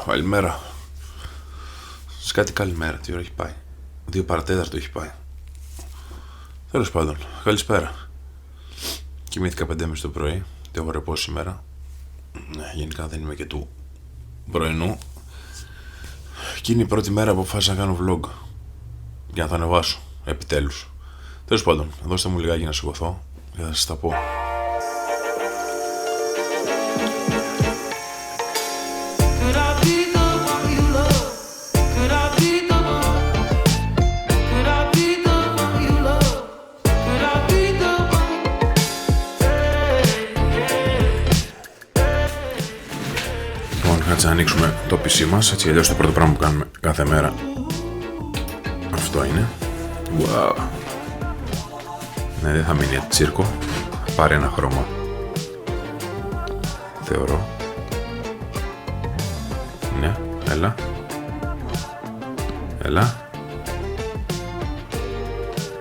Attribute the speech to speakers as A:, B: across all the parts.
A: Καλημέρα. Σκάτι καλημέρα, τι ώρα έχει πάει? 2 παρατέταρτο έχει πάει. Τέλος πάντων, καλησπέρα. Κοιμήθηκα 5:30 το πρωί. Τι έχω ρεπό σήμερα. Γενικά δεν είμαι και του πρωινού. Και είναι η πρώτη μέρα που αποφάσισα να κάνω vlog. Για να το ανεβάσω, επιτέλους. Τέλος πάντων, δώστε μου λιγάκι να σηκωθώ και θα σας τα πω. Να ανοίξουμε το PC μας, έτσι αλλιώς το πρώτο πράγμα που κάνουμε κάθε μέρα αυτό είναι. Wow. Ναι, δεν θα μείνει έτσι τσίρκο, θα πάρει ένα χρώμα, θεωρώ. Ναι, έλα.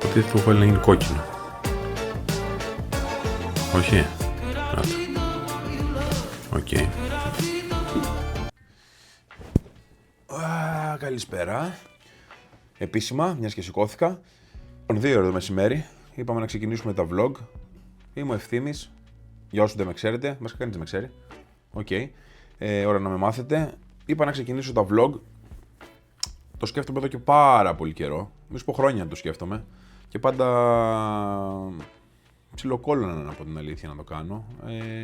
A: Ότι το έχω να γίνει κόκκινο. Όχι. Οκ. Καλησπέρα. Επίσημα, μιας και σηκώθηκα. 2 ώρα το μεσημέρι. Είπαμε να ξεκινήσουμε τα vlog. Είμαι ο Ευθύμης. Για όσους δεν με ξέρετε, μας κανείς δεν με ξέρει. Οκ. Ώρα να με μάθετε. Είπα να ξεκινήσω τα vlog. Το σκέφτομαι εδώ και πάρα πολύ καιρό. Μη σου πω χρόνια το σκέφτομαι. Και πάντα ψιλοκόλλωνα, να πω την αλήθεια, να το κάνω.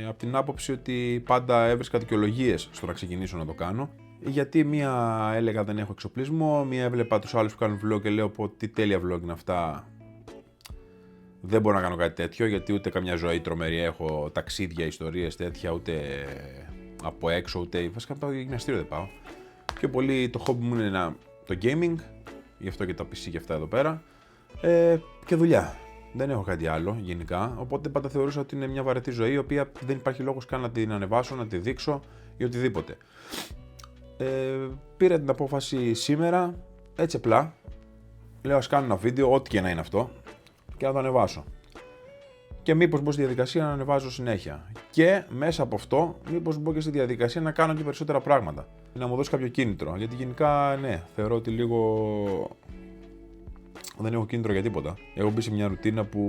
A: Από την άποψη ότι πάντα έβρισκα δικαιολογίες στο να ξεκινήσω να το κάνω. Γιατί μία έλεγα δεν έχω εξοπλισμό, μία έβλεπα τους άλλους που κάνουν vlog και λέω πω τι τέλεια vlog είναι αυτά. Δεν μπορώ να κάνω κάτι τέτοιο, γιατί ούτε καμιά ζωή τρομερή έχω, ταξίδια, ιστορίες τέτοια, ούτε από έξω, ούτε βασικά από το γυμναστήριο δεν πάω. Πιο πολύ το hobby μου είναι το gaming, γι' αυτό και τα PC και αυτά εδώ πέρα, και δουλειά. Δεν έχω κάτι άλλο γενικά, οπότε πάντα θεωρούσα ότι είναι μια βαρετή ζωή, η οποία δεν υπάρχει λόγος καν να την ανεβάσω, να τη δείξω ή οτιδήποτε. Πήρα την απόφαση σήμερα, έτσι απλά. Λέω ας κάνω ένα βίντεο, ό,τι και να είναι αυτό, και να το ανεβάσω. Και μήπως μπω στη διαδικασία να ανεβάζω συνέχεια. Και μέσα από αυτό, μήπως μπω και στη διαδικασία να κάνω και περισσότερα πράγματα. Να μου δώσει κάποιο κίνητρο. Γιατί γενικά, ναι, θεωρώ ότι λίγο δεν έχω κίνητρο για τίποτα. Έχω μπει σε μια ρουτίνα που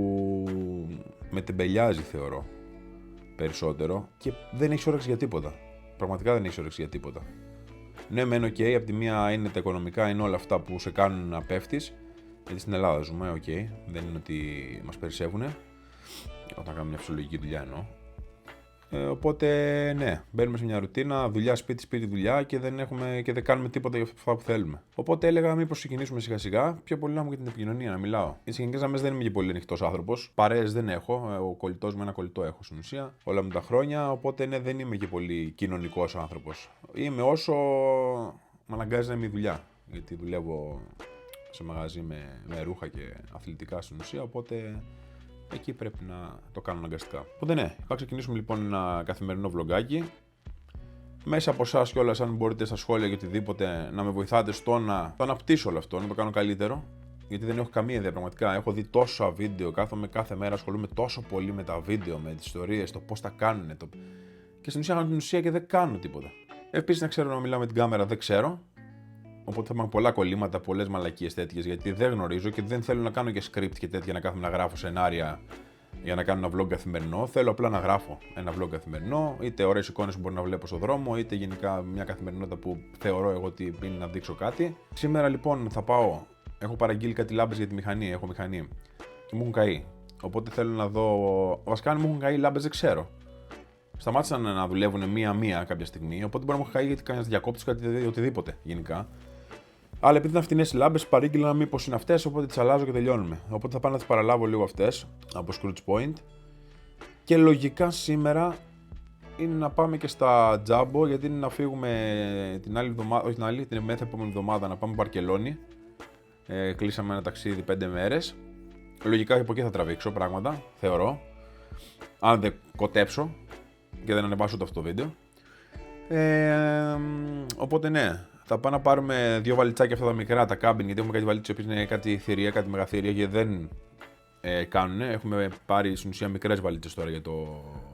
A: με τεμπελιάζει, θεωρώ, περισσότερο, και δεν έχει όρεξη για τίποτα. Πραγματικά δεν έχει όρεξη για τίποτα. Ναι, μεν οκ, από τη μία είναι τα οικονομικά, είναι όλα αυτά που σε κάνουν να πέφτεις. Γιατί στην Ελλάδα ζούμε, οκ, δεν είναι ότι μας περισσεύουνε. Όταν κάνουμε μια φυσιολογική δουλειά εννοώ. Οπότε, ναι, μπαίνουμε σε μια ρουτίνα, δουλειά, σπίτι, σπίτι, δουλειά και δεν κάνουμε τίποτα για αυτά που θέλουμε. Οπότε έλεγα, μήπως ξεκινήσουμε σιγά σιγά, πιο πολύ να μου και την επικοινωνία, να μιλάω. Οι γενικές γραμμές δεν είμαι και πολύ ανοιχτός άνθρωπος. Παρέες δεν έχω. Ο κολλητός μου, ένα κολλητό έχω στην ουσία όλα μου τα χρόνια. Οπότε, ναι, δεν είμαι και πολύ κοινωνικός άνθρωπος. Είμαι όσο με αναγκάζει να είμαι η δουλειά. Γιατί δουλεύω σε μαγαζί με ρούχα και αθλητικά στην ουσία. Οπότε εκεί πρέπει να το κάνω αναγκαστικά. Οπότε ναι, θα ξεκινήσουμε λοιπόν ένα καθημερινό βλογκάκι. Μέσα από εσάς κιόλας, αν μπορείτε στα σχόλια και οτιδήποτε, να με βοηθάτε στο να το αναπτύσσω όλο αυτό, να το κάνω καλύτερο. Γιατί δεν έχω καμία ιδέα πραγματικά. Έχω δει τόσα βίντεο, κάθομαι κάθε μέρα, ασχολούμαι τόσο πολύ με τα βίντεο, με τις ιστορίες, το πώς τα κάνουν. Και στην ουσία κάνω την ουσία και δεν κάνω τίποτα. Επίσης, να ξέρω να μιλάω με την κάμερα, δεν ξέρω. Οπότε θα υπάρχουν πολλά κολλήματα, πολλές μαλακίες τέτοιες, γιατί δεν γνωρίζω και δεν θέλω να κάνω και script και τέτοια, να κάθομαι να γράφω σενάρια για να κάνω ένα vlog καθημερινό. Θέλω απλά να γράφω ένα vlog καθημερινό, είτε ωραίες εικόνες που μπορώ να βλέπω στον δρόμο, είτε γενικά μια καθημερινότητα που θεωρώ εγώ ότι είναι να δείξω κάτι. Σήμερα λοιπόν θα πάω, έχω παραγγείλει κάτι λάμπες για τη μηχανή, έχω μηχανή και μου έχουν καεί. Οπότε θέλω να δω, βασικά αν μου έχουν καεί λάμπες δεν ξέρω. Σταμάτησαν να δουλεύουν μία-μία κάποια στιγμή, οπότε μπορεί να μου έχουν καεί γιατί κανένα διακόπτη κάτι οτιδήποτε γενικά. Αλλά επειδή ήταν φτηνές οι λάμπες, παρήγγειλα μήπως είναι αυτές, οπότε τις αλλάζω και τελειώνουμε. Οπότε θα πάω να τις παραλάβω λίγο αυτές από Scrooge Point. Και λογικά σήμερα είναι να πάμε και στα Jumbo, γιατί είναι να φύγουμε την άλλη εβδομάδα, όχι την άλλη, την επόμενη εβδομάδα να πάμε Βαρκελόνη. Κλείσαμε ένα ταξίδι 5 μέρες. Λογικά από εκεί θα τραβήξω πράγματα, θεωρώ. Αν δεν κοτέψω και δεν ανεβάσω το αυτό το βίντεο. Οπότε ναι. Θα πάμε να πάρουμε 2 βαλιτσάκια αυτά τα μικρά, τα κάμπιν, γιατί έχουμε κάτι βαλίτσες που είναι κάτι θηρία, κάτι μεγαθύρια και δεν κάνουν. Έχουμε πάρει στην ουσία μικρές βαλίτσες τώρα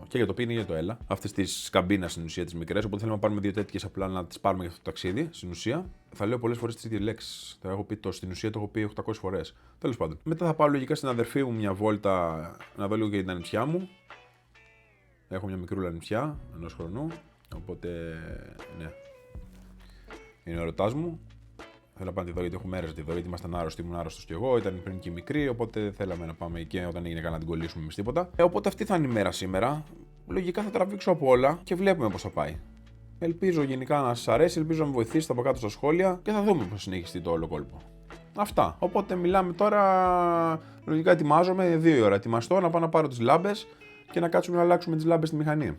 A: και για το πίνι και για το έλα. Αυτές τις καμπίνας στην ουσία τις μικρές. Οπότε θέλουμε να πάρουμε 2 τέτοιες απλά να τις πάρουμε για αυτό το ταξίδι. Στην ουσία θα λέω πολλές φορές τις ίδιες λέξεις. Θα έχω πει στην ουσία το έχω πει 800 φορές. Τέλος πάντων. Μετά θα πάω λογικά στην αδερφή μου μια βόλτα να δω λίγο και την ανιψιά μου. Έχω μια μικρούλα ανιψιά 1 χρονού. Οπότε ναι. Είναι ο ερωτάς μου. Θέλω να πάω να τη δω γιατί έχω μέρες να τη δω. Γιατί ήμασταν άρρωστοι, ήμουν άρρωστος κι εγώ. Ήταν πριν και μικρή. Οπότε θέλαμε να πάμε εκεί όταν έγινε καλά να την κολλήσουμε εμείς τίποτα. Οπότε αυτή θα είναι η μέρα σήμερα. Λογικά θα τραβήξω από όλα και βλέπουμε πώς θα πάει. Ελπίζω γενικά να σας αρέσει, ελπίζω να με βοηθήσετε από κάτω στα σχόλια και θα δούμε πώς συνεχιστεί το όλο κόλπο. Αυτά. Οπότε μιλάμε τώρα. Λογικά ετοιμάζομαι 2 η ώρα. Ετοιμαστώ να πάω να πάρω τις λάμπες και να κάτσουμε να αλλάξουμε τις λάμπες στη μηχανή.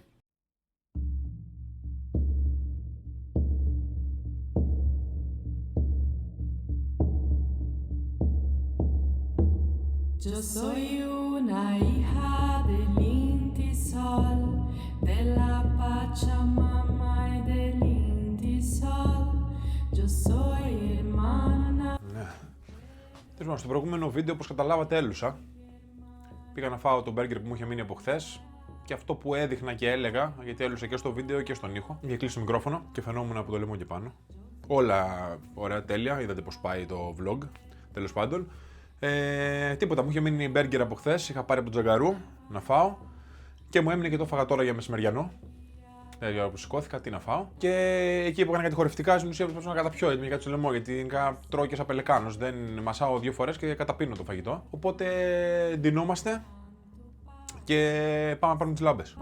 B: Yo soy una hija del Inti Sol, della Pachamama e del Inti Sol. Yo soy hermana.
A: Ναι. Στο προηγούμενο βίντεο, όπως καταλάβατε, έλουσα. Πήγα να φάω το μπέργκερ που μου είχε μείνει από χθες και αυτό που έδειχνα και έλεγα, γιατί έλουσα και στο βίντεο και στον ήχο, είχε κλείσει το μικρόφωνο και φαινόμουν από το λαιμό και πάνω. Όλα ωραία, τέλεια. Είδατε πώς πάει το vlog. Τέλος πάντων. Τίποτα, μου είχε μείνει μπέργκερ από χθες. Είχα πάρει από τον Τζαγκαρού να φάω και μου έμεινε και το φάγα τώρα για μεσημεριανό. Για όπου σηκώθηκα, τι να φάω. Και εκεί που έκανα κάτι χορευτικά, στην ουσία προσπαθούσα να καταπιώ, γιατί κάτι στο λαιμό. Γιατί τρώω και σαν πελεκάνος. Δεν μασάω 2 φορές και καταπίνω το φαγητό. Οπότε ντυνόμαστε και πάμε να πάρουμε τις λάμπες.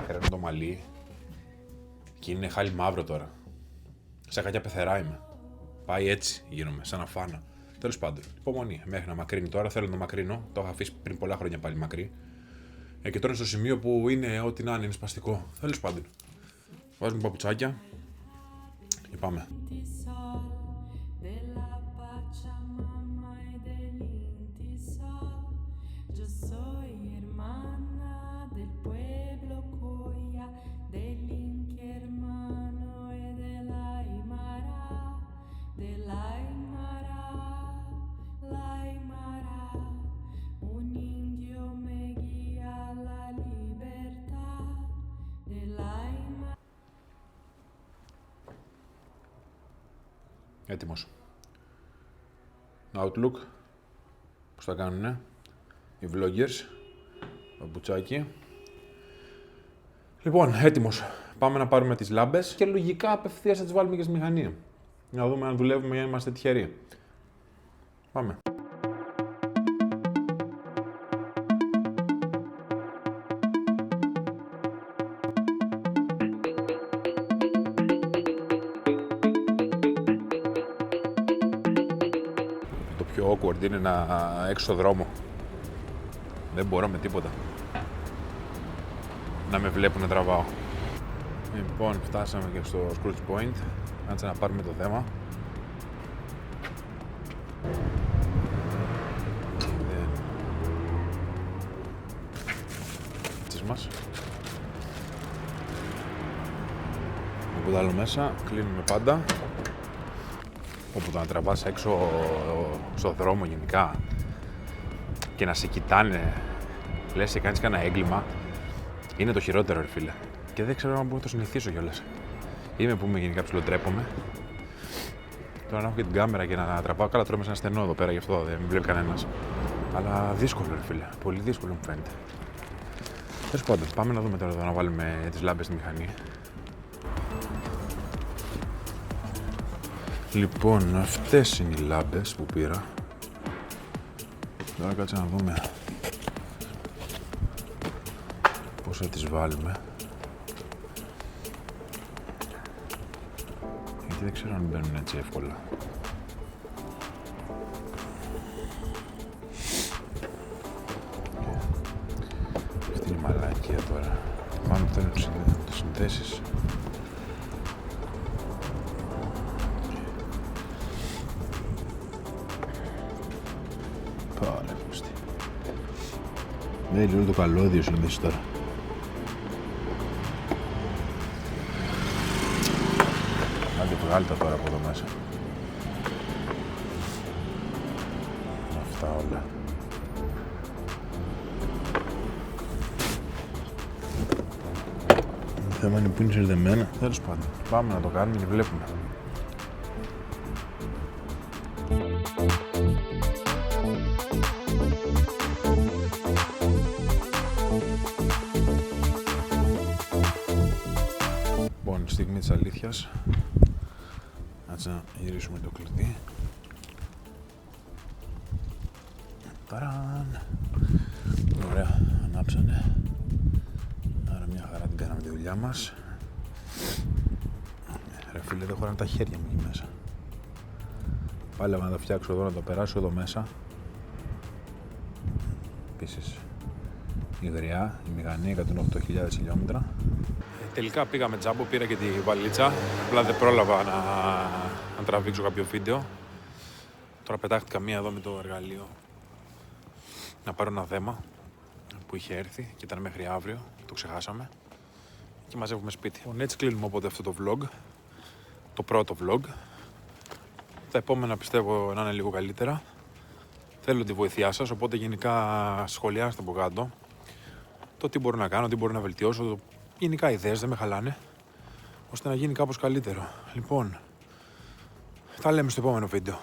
A: Κραίνω το μαλλί και είναι χάλι μαύρο τώρα. Σαν κακιά πεθερά είμαι. Πάει έτσι γίνομαι, σαν να φάνα. Τέλος πάντων, υπομονή. Μέχρι να μακρύνει τώρα, θέλω να το μακρύνω. Το είχα αφήσει πριν πολλά χρόνια πάλι μακρύ. Και τώρα είναι στο σημείο που είναι ό,τι να είναι σπαστικό. Τέλος πάντων. Βάζουμε παπουτσάκια και πάμε. Έτοιμος. Outlook. Πώς τα κάνουνε οι vloggers. Παπουτσάκι. Λοιπόν, έτοιμος. Πάμε να πάρουμε τις λάμπες και λογικά απευθείας θα τις βάλουμε και στη μηχανή. Να δούμε αν δουλεύουμε για να είμαστε τυχεροί. Πάμε. Το πιο awkward είναι να έξω στο δρόμο. Δεν μπορώ με τίποτα να με βλέπουν να τραβάω. Λοιπόν, φτάσαμε και στο Scrooge Point. Κάτσε να πάρουμε το θέμα. Μας. Οπότε άλλο μέσα, κλείνουμε πάντα. Όπου το να τραβάς έξω στο δρόμο γενικά και να σε κοιτάνε, λες και κάνεις κανένα έγκλημα, είναι το χειρότερο ρε φίλε. Και δεν ξέρω αν μπορώ να το συνηθίσω κιόλας. Είμαι που είμαι γενικά ψιλοτρέπομαι. Τώρα να έχω και την κάμερα και να τραβάω, καλά τρώμε σε ένα στενό εδώ πέρα, γι' αυτό δεν βλέπει κανένας. Αλλά δύσκολο ρε φίλε, πολύ δύσκολο μου φαίνεται. Τέλος πάντων, πάμε να δούμε τώρα εδώ να βάλουμε τις λάμπες στη μηχανή. Λοιπόν, αυτές είναι οι λάμπες που πήρα. Τώρα κάτσε να δούμε πώς θα τις βάλουμε. Γιατί δεν ξέρω αν μπαίνουν έτσι εύκολα. Αυτή είναι η μαλακία τώρα. Πάμε τώρα να το συνδέσεις. Πάρε φωστή. Ναι, λίγο το καλώδιο συνδέσεις τώρα. βγάλει τα τώρα από εδώ μέσα. Αυτά όλα. Το θέμα είναι που είναι συνδεμένα. Τέλος πάντων, πάμε να το κάνουμε και βλέπουμε. Λοιπόν, στιγμή της αλήθειας. Κάτσε να γυρίσουμε το κλειδί. Ταραν! Ωραία, ανάψανε. Άρα μια χαρά την κάναμε τη δουλειά μας. Ρε φίλε, δεν χωράνε τα χέρια μου εκεί μέσα. Πάλι να τα φτιάξω εδώ, να το περάσω εδώ μέσα. Επίσης η γριά, η μηχανή 108.000 χιλιόμετρα. Τελικά πήγαμε τζάμπο, πήρα και τη βαλίτσα. Απλά δεν πρόλαβα να τραβήξω κάποιο βίντεο. Τώρα πετάχτηκα μία εδώ με το εργαλείο να πάρω ένα δέμα που είχε έρθει και ήταν μέχρι αύριο. Το ξεχάσαμε και μαζεύουμε σπίτι. Έτσι κλείνουμε οπότε αυτό το vlog. Το πρώτο vlog. Τα επόμενα πιστεύω να είναι λίγο καλύτερα. Θέλω τη βοήθειά σας, οπότε γενικά σχολιάστε από κάτω το τι μπορώ να κάνω, τι μπορώ να βελτιώσω. Γενικά ιδέες δεν με χαλάνε, ώστε να γίνει κάπως καλύτερο. Λοιπόν, τα λέμε στο επόμενο βίντεο.